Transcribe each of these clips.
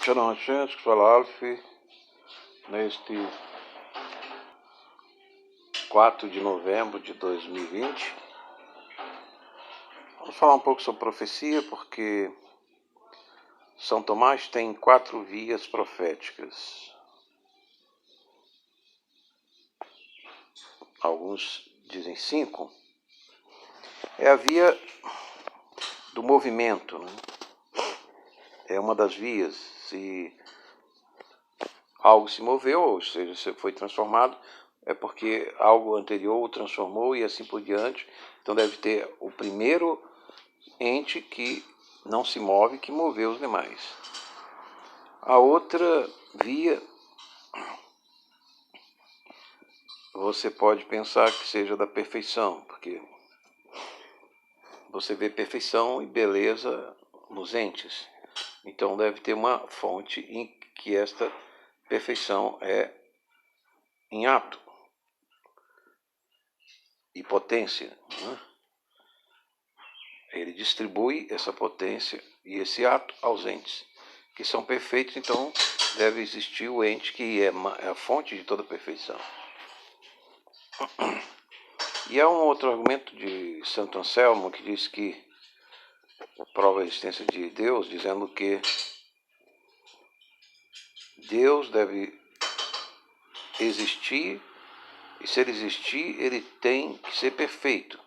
Shalom Hashem, que fala Alf, neste 4 de novembro de 2020. Vamos falar um pouco sobre profecia, porque São Tomás tem 4 vias proféticas. Alguns dizem 5. É a via do movimento, né? É uma das vias. Se algo se moveu, ou seja, se foi transformado, é porque algo anterior o transformou e assim por diante. Então deve ter o primeiro ente que não se move, que moveu os demais. A outra via, você pode pensar que seja da perfeição, porque você vê perfeição e beleza nos entes. Então deve ter uma fonte em que esta perfeição é em ato e potência, né? Ele distribui essa potência e esse ato aos entes que são perfeitos, então deve existir o ente que é a fonte de toda perfeição. E há um outro argumento de Santo Anselmo que diz que prova a existência de Deus, dizendo que Deus deve existir, e se ele existir, ele tem que ser perfeito.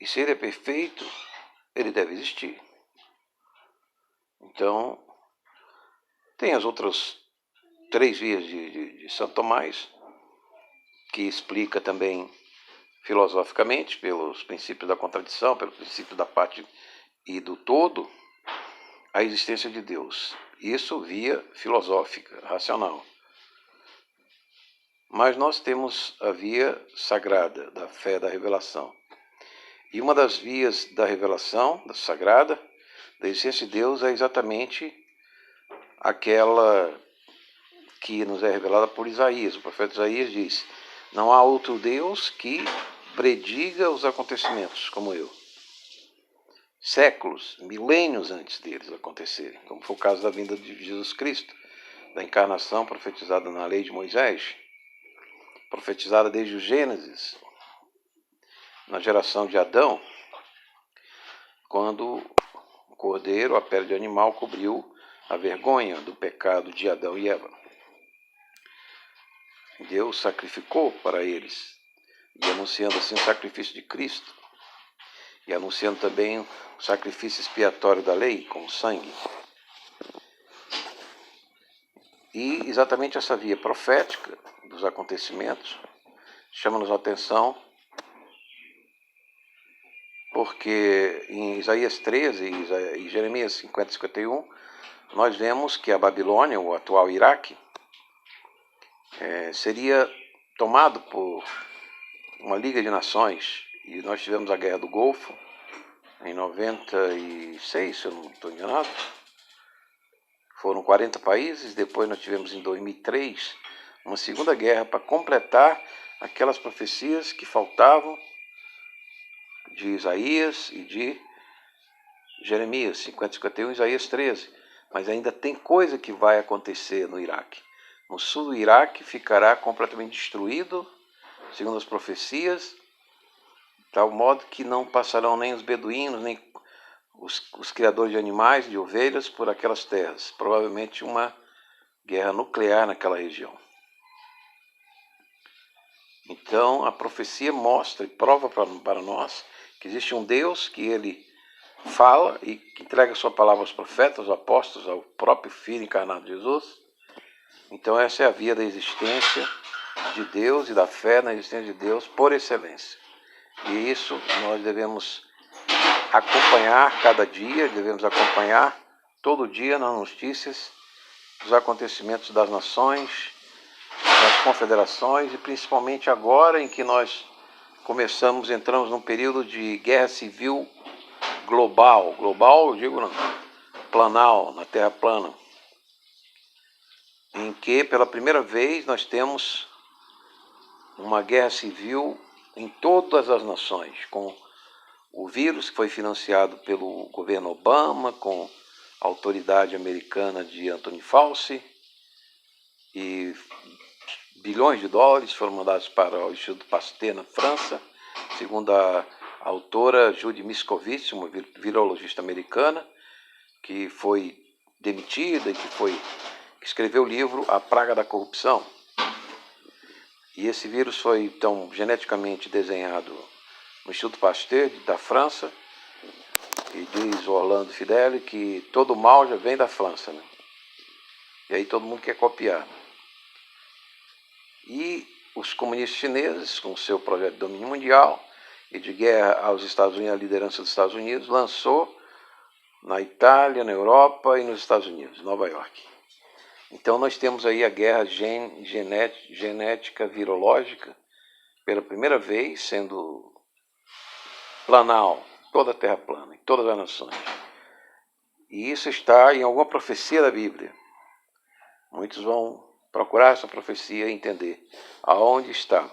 E se ele é perfeito, ele deve existir. Então, tem as outras 3 vias de Santo Tomás, que explica também filosoficamente, pelos princípios da contradição, pelo princípio da parte e do todo, a existência de Deus. Isso via filosófica, racional. Mas nós temos a via sagrada da fé da revelação. E uma das vias da revelação, da sagrada, da existência de Deus, é exatamente aquela que nos é revelada por Isaías. O profeta Isaías diz: não há outro Deus que prediga os acontecimentos como eu. Séculos, milênios antes deles acontecerem, como foi o caso da vinda de Jesus Cristo, da encarnação profetizada na lei de Moisés, profetizada desde o Gênesis, na geração de Adão, quando o cordeiro, a pele de animal, cobriu a vergonha do pecado de Adão e Eva. Deus sacrificou para eles, e anunciando assim o sacrifício de Cristo, e anunciando também o sacrifício expiatório da lei, com o sangue. E exatamente essa via profética dos acontecimentos chama-nos a atenção, porque em Isaías 13 e Jeremias 50 e 51, nós vemos que a Babilônia, o atual Iraque, seria tomado por uma liga de nações. E nós tivemos a Guerra do Golfo em 96, se eu não estou enganado. Foram 40 países. Depois nós tivemos em 2003 uma segunda guerra para completar aquelas profecias que faltavam de Isaías e de Jeremias 50 e 51 e Isaías 13. Mas ainda tem coisa que vai acontecer no Iraque. No sul do Iraque ficará completamente destruído, segundo as profecias, de tal modo que não passarão nem os beduínos, nem os criadores de animais, de ovelhas, por aquelas terras. Provavelmente uma guerra nuclear naquela região. Então a profecia mostra e prova para nós que existe um Deus que ele fala e que entrega sua palavra aos profetas, aos apóstolos, ao próprio Filho encarnado Jesus. Então essa é a via da existência de Deus e da fé na existência de Deus por excelência. E isso nós devemos acompanhar cada dia, devemos acompanhar todo dia nas notícias dos acontecimentos das nações, das confederações e principalmente agora em que nós entramos num período de guerra civil global, eu digo não, planal, na Terra plana, em que pela primeira vez nós temos uma guerra civil em todas as nações, com o vírus que foi financiado pelo governo Obama, com autoridade americana de Anthony Fauci, e bilhões de dólares foram mandados para o Instituto Pasteur na França, segundo a autora Judy Mikovits, uma virologista americana, que foi demitida e que escreveu o livro A Praga da Corrupção. E esse vírus foi, então, geneticamente desenhado no Instituto Pasteur da França, e diz Orlando Fideli que todo mal já vem da França, né? E aí todo mundo quer copiar. E os comunistas chineses, com o seu projeto de domínio mundial e de guerra aos Estados Unidos, a liderança dos Estados Unidos, lançou na Itália, na Europa e nos Estados Unidos, Nova York. Então nós temos aí a guerra genética virológica, pela primeira vez, sendo planal, toda a Terra plana, em todas as nações. E isso está em alguma profecia da Bíblia. Muitos vão procurar essa profecia e entender aonde está.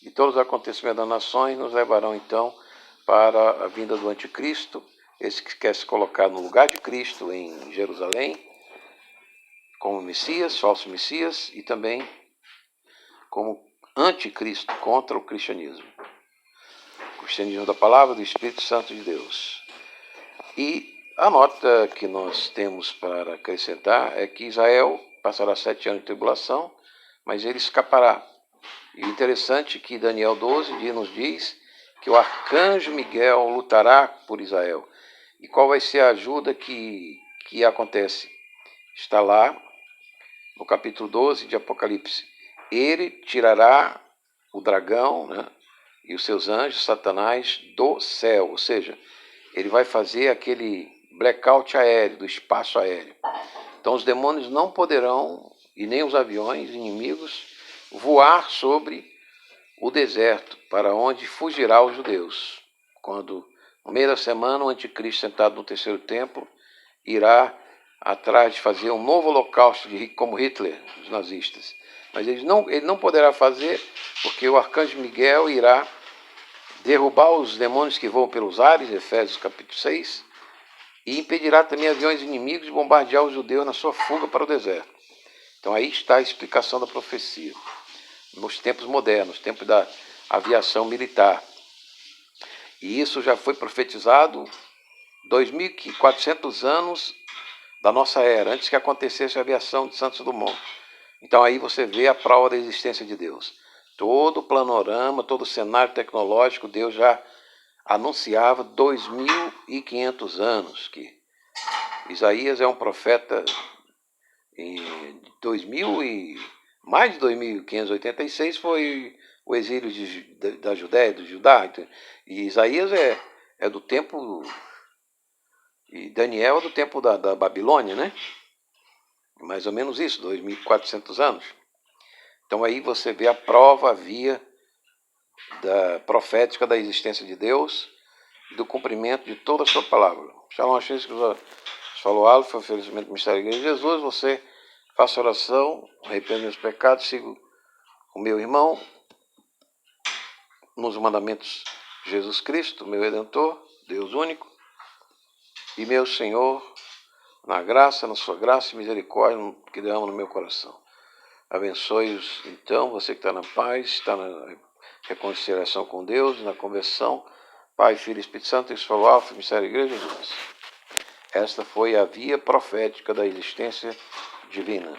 E todos os acontecimentos das nações nos levarão então para a vinda do anticristo, esse que quer se colocar no lugar de Cristo em Jerusalém, como Messias, falso Messias, e também como anticristo contra o cristianismo. O cristianismo da palavra do Espírito Santo de Deus. E a nota que nós temos para acrescentar é que Israel passará 7 anos de tribulação, mas ele escapará. E o interessante é que Daniel 12 nos diz que o arcanjo Miguel lutará por Israel. E qual vai ser a ajuda que acontece? Está lá no capítulo 12 de Apocalipse. Ele tirará o dragão, né, e os seus anjos, Satanás, do céu. Ou seja, ele vai fazer aquele blackout aéreo, do espaço aéreo. Então os demônios não poderão, e nem os aviões inimigos, voar sobre o deserto, para onde fugirá os judeus. Quando, no meio da semana, o anticristo, sentado no terceiro templo, irá atrás de fazer um novo holocausto, como Hitler, os nazistas. Mas ele não poderá fazer, porque o arcanjo Miguel irá derrubar os demônios que voam pelos ares, Efésios capítulo 6, e impedirá também aviões inimigos de bombardear os judeus na sua fuga para o deserto. Então aí está a explicação da profecia. Nos tempos modernos, tempos da aviação militar. E isso já foi profetizado 2.400 anos da nossa era, antes que acontecesse a aviação de Santos Dumont. Então aí você vê a prova da existência de Deus. Todo o panorama, todo o cenário tecnológico, Deus já anunciava 2.500 anos. Que Isaías é um profeta em mais de 2.586 foi o exílio da Judéia, do Judá. E Isaías é do tempo, e Daniel é do tempo da Babilônia, né? Mais ou menos isso, 2.400 anos. Então aí você vê a prova, a via profética da existência de Deus e do cumprimento de toda a sua palavra. Shalom, Hashem, falou Alfa, oferecimento do Mistério da Igreja de Jesus. Você faça oração, arrependa meus pecados, siga o meu irmão nos mandamentos de Jesus Cristo, meu Redentor, Deus único, e meu Senhor, na graça, na sua graça e misericórdia que derrama no meu coração. Abençoe-os, então, você que está na paz, está na reconciliação com Deus, na conversão, Pai, Filho e Espírito Santo, isso foi o Alfa, Mistério da Igreja de Jesus. Esta foi a via profética da existência divina.